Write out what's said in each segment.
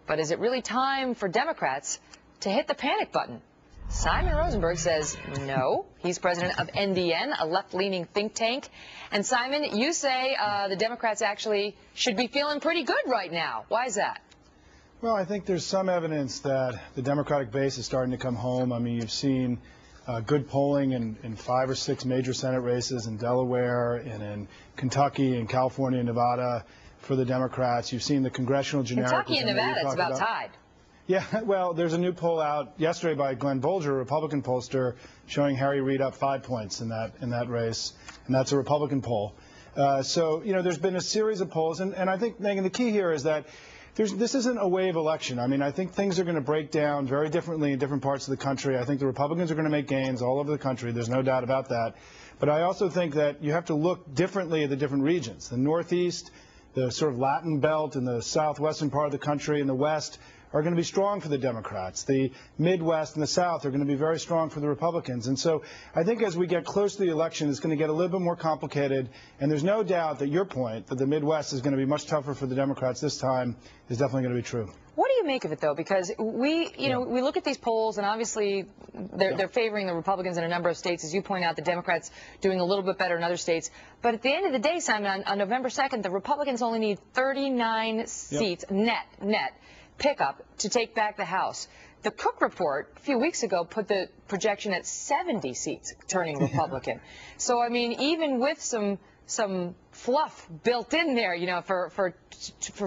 But is it really time for Democrats to hit the panic button? Simon Rosenberg says no. He's president of NDN, a left-leaning think tank. And Simon, you say the Democrats actually should be feeling pretty good right now. Why is that? Well, I think there's some evidence that the Democratic base is starting to come home. I mean, you've seen good polling in 5 or 6 major Senate races in Delaware and in Kentucky and California and Nevada for the Democrats. You've seen the congressional generic. Kentucky and Nevada, it's about tied. Yeah, well, there's a new poll out yesterday by Glenn Bolger, a Republican pollster, showing Harry Reid up 5 points in that race, and that's a Republican poll. So, you know, there's been a series of polls, and I think, Megyn, the key here is that this isn't a wave election. I mean, I think things are going to break down very differently in different parts of the country. I think the Republicans are going to make gains all over the country. There's no doubt about that. But I also think that you have to look differently at the different regions. The Northeast, the sort of Latin belt, and the southwestern part of the country, and the West are going to be strong for the Democrats. The Midwest and the South are going to be very strong for the Republicans. And so I think as we get close to the election, it's going to get a little bit more complicated. And there's no doubt that your point, that the Midwest is going to be much tougher for the Democrats this time, is definitely going to be true. What do you make of it, though? Because we look at these polls, and obviously they're favoring the Republicans in a number of states. As you point out, the Democrats doing a little bit better in other states. But at the end of the day, Simon, on November 2nd, the Republicans only need 39 seats net pickup to take back the House. The Cook report a few weeks ago put the projection at 70 seats turning Republican. So, I mean, even with some fluff built in there, you know, for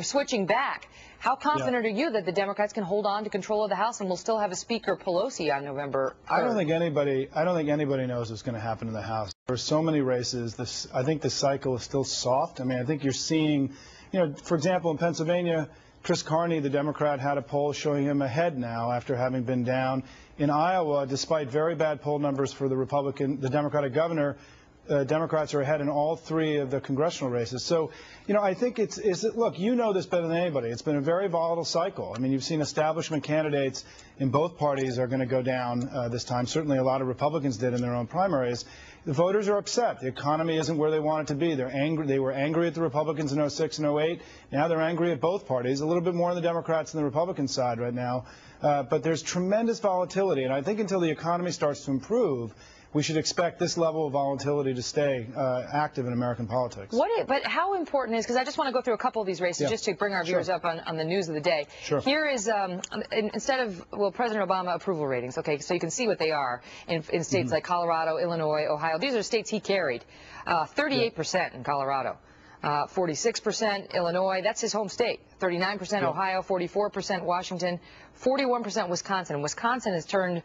switching back, how confident are you that the Democrats can hold on to control of the House and we'll still have a Speaker Pelosi on November 3rd? I don't think anybody knows what's going to happen in the House. There are so many races. I think the cycle is still soft. I mean, I think you're seeing, you know, for example, in Pennsylvania, Chris Carney, the Democrat, had a poll showing him ahead now after having been down. In Iowa, despite very bad poll numbers for the Democratic governor, Democrats are ahead in all 3 of the congressional races. So, you know, I think look, you know this better than anybody. It's been a very volatile cycle. I mean, you've seen establishment candidates in both parties are going to go down this time. Certainly a lot of Republicans did in their own primaries. The voters are upset. The economy isn't where they want it to be. They're angry. They were angry at the Republicans in 06 and 08. Now they're angry at both parties, a little bit more on the Democrats than the Republican side right now. But there's tremendous volatility. And I think until the economy starts to improve, we should expect this level of volatility to stay active in American politics. But how important is, because I just want to go through a couple of these races just to bring our viewers up on the news of the day. Here is, instead of, well, President Obama approval ratings, okay, so you can see what they are in states like Colorado, Illinois, Ohio. These are states he carried. 38% in Colorado. 46% Illinois, that's his home state. 39% Ohio, 44% Washington, 41% Wisconsin. Wisconsin has turned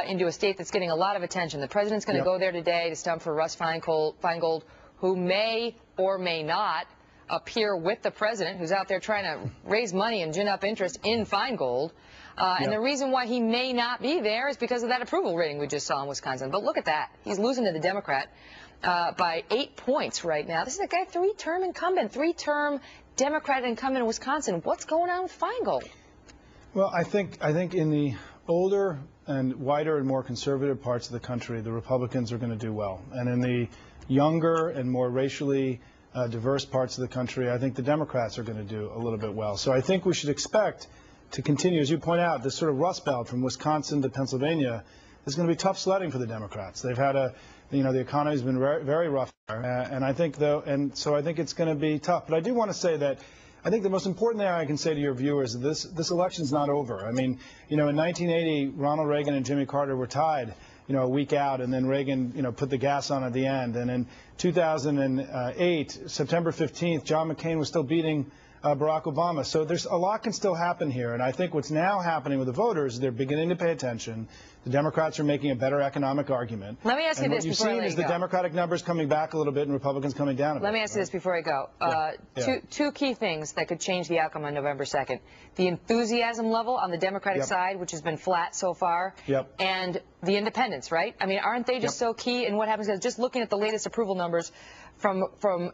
into a state that's getting a lot of attention. The president's going to go there today to stump for Russ Feingold, who may or may not appear with the president, who's out there trying to raise money and gin up interest in Feingold. And the reason why he may not be there is because of that approval rating we just saw in Wisconsin. But look at that. He's losing to the Democrat by 8 points right now. This is a guy, 3-term incumbent, 3-term Democrat incumbent in Wisconsin. What's going on with Feingold? Well, I think in the older and wider and more conservative parts of the country, the Republicans are going to do well. And in the younger and more racially diverse parts of the country, I think the Democrats are going to do a little bit well. So I think we should expect to continue, as you point out, this sort of rust belt from Wisconsin to Pennsylvania is going to be tough sledding for the Democrats. They've had the economy's been very, very rough, and I think so I think it's going to be tough. But I do want to say that I think the most important thing I can say to your viewers is this election's not over. I mean, you know, in 1980, Ronald Reagan and Jimmy Carter were tied, you know, a week out, and then Reagan, you know, put the gas on at the end. And in 2008, September 15th, John McCain was still beating Barack Obama. So there's a lot can still happen here. And I think what's now happening with the voters is they're beginning to pay attention. The Democrats are making a better economic argument. Let me ask you this before I let you go. What you've seen is the Democratic numbers coming back a little bit and Republicans coming down a bit. Let me ask you this before I go. Two key things that could change the outcome on November 2nd. The enthusiasm level on the Democratic side, which has been flat so far, and the independents, right? I mean, aren't they just so key in what happens? Just looking at the latest approval numbers from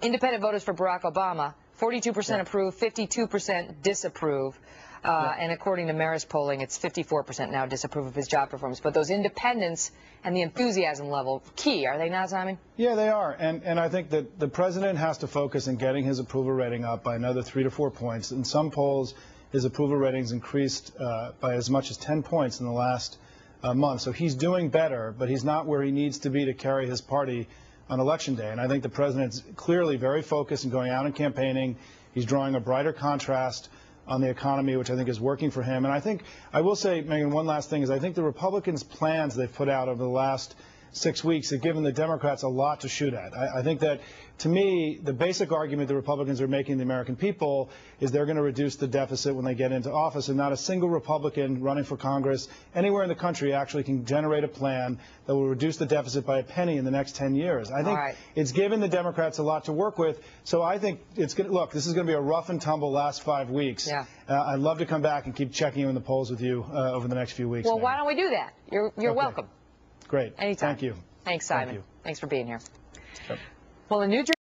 independent voters for Barack Obama, 42% approve, 52% disapprove. And according to Marist polling, it's 54% now disapprove of his job performance. But those independents and the enthusiasm level, key, are they not, Simon? Yeah, they are. And I think that the president has to focus on getting his approval rating up by another 3 to 4 points. In some polls, his approval ratings increased by as much as 10 points in the last month. So he's doing better, but he's not where he needs to be to carry his party on Election Day. And I think the president's clearly very focused in going out and campaigning. He's drawing a brighter contrast on the economy, which I think is working for him. And I think, I will say, Megan, one last thing is I think the Republicans' plans they've put out over the last 6 weeks have given the Democrats a lot to shoot at. I think that, to me, the basic argument the Republicans are making to the American people is they're going to reduce the deficit when they get into office, and not a single Republican running for Congress anywhere in the country actually can generate a plan that will reduce the deficit by a penny in the next 10 years. I think it's given the Democrats a lot to work with, so I think it's going to, look, this is going to be a rough and tumble last 5 weeks. Yeah. I'd love to come back and keep checking in the polls with you over the next few weeks. Well, why don't we do that? You're welcome. Great. Anytime. Thank you. Thanks, Simon. Thank you. Thanks for being here. Yep. Well, in New Jersey.